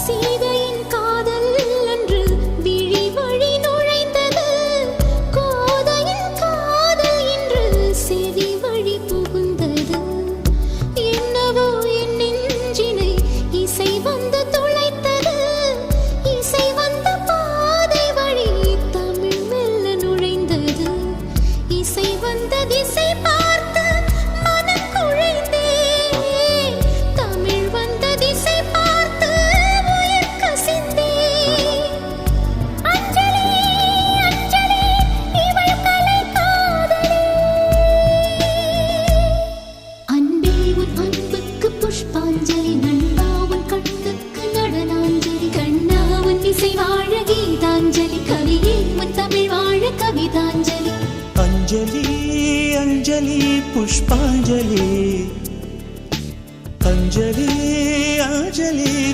சீதையின் காதல் அன்று விழி வழி நுழைந்தது. கோதையின் காதல் இன்று செவி வழி புகுந்தது. என்னவோ என் நெஞ்சினை இசை வந்து துளைத்தது. இசை வந்த பாதை வழி தமிழ் மெல்ல நுழைந்தது. இசை வந்த திசை பார்த்து மனம் குழைந்தேன். தமிழ் வந்த திசை பார்த்து உயிர் கசிந்தேன். அஞ்சலி அஞ்சலி இவள் கலை காதலி. அன்பே உன் அன்புக்கு புஷ்பாஞ்சலி. நண்பா உன் கண்ணுக்கு நடனாஞ்சலி. கண்ணா உன் இசை வாழ கீதாஞ்சலி. கவியே உன் தமிழ் வாழ கவிதாஞ்சலி. अंजलि अंजलि पुष्पांजलि अंजलि अंजलि